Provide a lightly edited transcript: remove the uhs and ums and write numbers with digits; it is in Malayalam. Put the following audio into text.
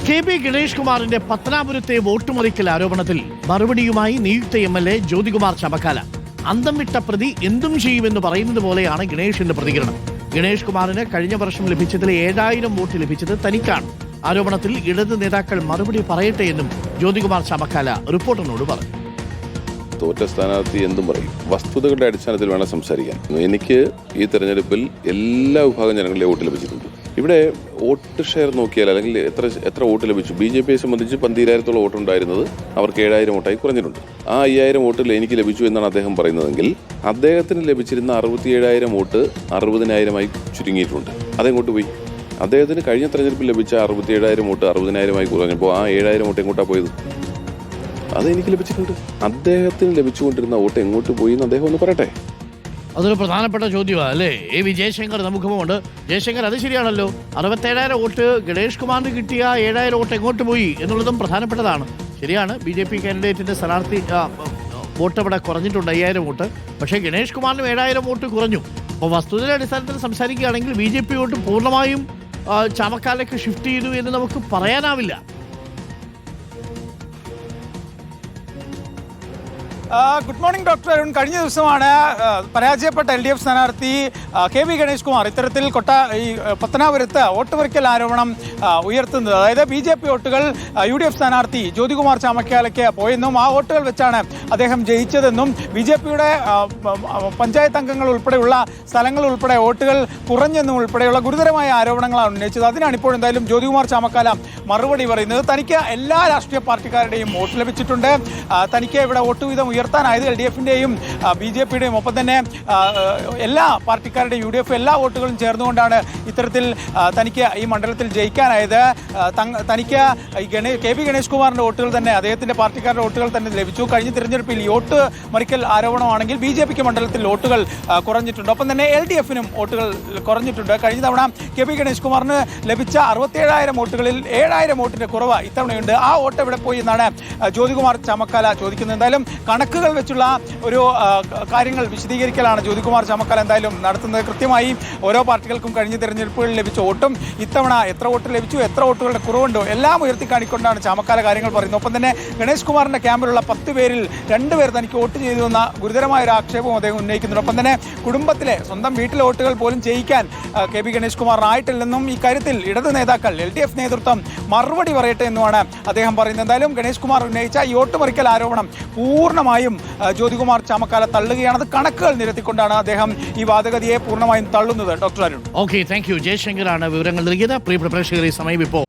കെ.പി. ഗണേഷ് കുമാറിന്റെ പത്തനാപുരത്തെ വോട്ടുമറിക്കൽ ആരോപണത്തിൽ മറുപടിയുമായി നിയുക്ത എം.എൽ.എ. ജ്യോതികുമാർ ചമക്കാല. അന്തം വിട്ട പ്രതി എന്തും ചെയ്യുമെന്ന് പറയുന്നത് പോലെയാണ് ഗണേഷിന്റെ പ്രതികരണം. ഗണേഷ് കുമാറിന് കഴിഞ്ഞ വർഷം ലഭിച്ചതിലെ 7000 വോട്ട് ലഭിച്ചത് തനിക്കാണ്. ആരോപണത്തിൽ ഇടത് നേതാക്കൾ മറുപടി പറയട്ടെ എന്നും ജ്യോതികുമാർ ചമക്കാല റിപ്പോർട്ടറിനോട് പറഞ്ഞു. തോറ്റ സ്ഥാനാർത്ഥി എന്തും പറയും. വസ്തുതകളുടെ അടിസ്ഥാനത്തിൽ വേണം സംസാരിക്കാൻ. എനിക്ക് ഈ തെരഞ്ഞെടുപ്പിൽ എല്ലാ വിഭാഗം ജനങ്ങളുടെ വോട്ട് ലഭിച്ചിട്ടുണ്ട്. ഇവിടെ വോട്ട് ഷെയർ നോക്കിയാൽ അല്ലെങ്കിൽ എത്ര വോട്ട് ലഭിച്ചു, BJPയെ സംബന്ധിച്ച് 12,000 വോട്ടുണ്ടായിരുന്നത് അവർക്ക് 7,000 വോട്ടായി കുറഞ്ഞിട്ടുണ്ട്. ആ 5,000 വോട്ടിൽ എനിക്ക് ലഭിച്ചു എന്നാണ് അദ്ദേഹം പറയുന്നതെങ്കിൽ അദ്ദേഹത്തിന് ലഭിച്ചിരുന്ന 67,000 വോട്ട് 60,000 ചുരുങ്ങിയിട്ടുണ്ട്. അതെങ്ങോട്ട് പോയി? അദ്ദേഹത്തിന് കഴിഞ്ഞ തെരഞ്ഞെടുപ്പിൽ ലഭിച്ച 67,000 വോട്ട് 60,000 കുറഞ്ഞപ്പോൾ ആ 7,000 വോട്ട് എങ്ങോട്ടാണ് പോയത്? അതെനിക്ക് ലഭിച്ചിട്ടുണ്ട്. അദ്ദേഹത്തിന് ലഭിച്ചുകൊണ്ടിരുന്ന വോട്ട് എങ്ങോട്ട് പോയി എന്ന് അദ്ദേഹം ഒന്ന് പറയട്ടെ. അതൊരു പ്രധാനപ്പെട്ട ചോദ്യമാണ് അല്ലേ? A.V. ജയശങ്കർ നമുക്കുമുണ്ട്. ജയശങ്കർ, അത് ശരിയാണല്ലോ. 67,000 വോട്ട് ഗണേഷ് കുമാറിന് കിട്ടിയ 7,000 വോട്ട് എങ്ങോട്ട് പോയി എന്നുള്ളതും പ്രധാനപ്പെട്ടതാണ്. ശരിയാണ്, BJP കാൻഡിഡേറ്റിന്റെ സ്ഥാനാർത്ഥി വോട്ട് അവിടെ കുറഞ്ഞിട്ടുണ്ട് 5,000 വോട്ട്. പക്ഷേ ഗണേഷ് കുമാറിനും 7,000 വോട്ട് കുറഞ്ഞു. അപ്പോൾ വസ്തുതയുടെ അടിസ്ഥാനത്തിൽ സംസാരിക്കുകയാണെങ്കിൽ BJP വോട്ട് പൂർണ്ണമായും ചാമക്കാലയ്ക്ക് ഷിഫ്റ്റ് ചെയ്തു എന്ന് നമുക്ക് പറയാനാവില്ല. Good morning doctor Arun. കഴിഞ്ഞ ദിവസമാണ് പരാജയപ്പെട്ട LDF സ്ഥാനാർത്ഥി കെ.പി. ഗണേഷ് കുമാർ ഇത്തരത്തിൽ പത്തനാപുരത്ത് വോട്ട് പറിക്കൽ ആരോപണം ഉയർത്തുന്നത്. അതായത് BJP വോട്ടുകൾ UDF സ്ഥാനാർത്ഥി ജ്യോതികുമാർ ചാമക്കാലയ്ക്ക് പോയെന്നും ആ വോട്ടുകൾ വെച്ചാണ് അദ്ദേഹം ജയിച്ചതെന്നും BJPയുടെ പഞ്ചായത്ത് അംഗങ്ങൾ ഉൾപ്പെടെയുള്ള സ്ഥലങ്ങൾ ഉൾപ്പെടെ വോട്ടുകൾ കുറഞ്ഞെന്നും ഉൾപ്പെടെയുള്ള ഗുരുതരമായ ആരോപണങ്ങളാണ് ഉന്നയിച്ചത്. അതിനാണ് ഇപ്പോൾ എന്തായാലും ജ്യോതികുമാർ ചാമക്കാല മറുപടി പറയുന്നത്. തനിക്ക് എല്ലാ രാഷ്ട്രീയ പാർട്ടിക്കാരുടെയും വോട്ട് ലഭിച്ചിട്ടുണ്ട്. തനിക്ക് ഇവിടെ വോട്ട് വീതം ഉയർത്താനായത് LDFിന്റെയും BJPയുടെയും ഒപ്പം തന്നെ എല്ലാ പാർട്ടിക്കാരുടെയും UDF എല്ലാ വോട്ടുകളും ചേർന്നുകൊണ്ടാണ് ഇത്തരത്തിൽ തനിക്ക് ഈ മണ്ഡലത്തിൽ ജയിക്കാനായത്. തനിക്ക് കെ.പി. ഗണേഷ് കുമാറിന്റെ വോട്ടുകൾ തന്നെ, അദ്ദേഹത്തിന്റെ പാർട്ടിക്കാരുടെ വോട്ടുകൾ തന്നെ ലഭിച്ചു. കഴിഞ്ഞ തിരഞ്ഞെടുപ്പിൽ വോട്ട് മറിക്കൽ ആരോപണമാണെങ്കിൽ BJPക്ക് മണ്ഡലത്തിൽ വോട്ടുകൾ കുറഞ്ഞിട്ടുണ്ട്. ഒപ്പം തന്നെ LDFിനും വോട്ടുകൾ കുറഞ്ഞിട്ടുണ്ട്. കഴിഞ്ഞ തവണ കെ.പി. ഗണേഷ് കുമാറിന് ലഭിച്ച 67,000 വോട്ടുകളിൽ 7,000 വോട്ടിന്റെ കുറവ് ഇത്തവണയുണ്ട്. ആ വോട്ട് എവിടെ പോയി എന്നാണ് ജ്യോതികുമാർ ചാമക്കാല ചോദിക്കുന്നത്. എന്തായാലും കണക്കുകൾ വെച്ചുള്ള ഒരു കാര്യങ്ങൾ വിശദീകരിക്കലാണ് ജ്യോതികുമാർ ചാമക്കാല എന്തായാലും നടത്തുന്നത്. കൃത്യമായി ഓരോ പാർട്ടികൾക്കും കഴിഞ്ഞ തെരഞ്ഞെടുപ്പുകളിൽ ലഭിച്ച വോട്ടും ഇത്തവണ എത്ര വോട്ട് ലഭിച്ചു, എത്ര വോട്ടുകളുടെ കുറവുണ്ടോ എല്ലാം ഉയർത്തിക്കാണിക്കൊണ്ടാണ് ചാമക്കാല കാര്യങ്ങൾ പറയുന്നത്. ഒപ്പം തന്നെ ഗണേഷ് കുമാറിന്റെ ക്യാമ്പിലുള്ള 10 പേരിൽ 2 പേർ തനിക്ക് വോട്ട് ചെയ്തു എന്ന ഗുരുതരമായ ഒരു ആക്ഷേപവും അദ്ദേഹം ഉന്നയിക്കുന്നുണ്ട്. ഒപ്പം തന്നെ കുടുംബത്തിലെ സ്വന്തം വീട്ടിലെ വോട്ടുകൾ പോലും ചെയ്യിക്കാൻ കെ.പി. ഗണേഷ് കുമാറിനായിട്ടില്ലെന്നും ഈ കാര്യത്തിൽ ഇടത് നേതാക്കൾ LDF നേതൃത്വം മറുപടി പറയട്ടെ എന്നുമാണ് അദ്ദേഹം പറയുന്നത്. എന്തായാലും ഗണേഷ് കുമാർ ഉന്നയിച്ച ഈ വോട്ട് മറിക്കൽ ആരോപണം പൂർണ്ണമായും ജ്യോതികുമാർ ചാമക്കാല തള്ളുകയാണ്. അത് കണക്കുകൾ നിരത്തിക്കൊണ്ടാണ് അദ്ദേഹം ഈ വാദഗതിയെ പൂർണ്ണമായും തള്ളുന്നത്. Doctor Arun. Okay, thank you. ജയശങ്കറാണ് വിവരങ്ങൾ നൽകിയത്. പ്രിയ പ്രേക്ഷകരെ, സമയം ഇപ്പോൾ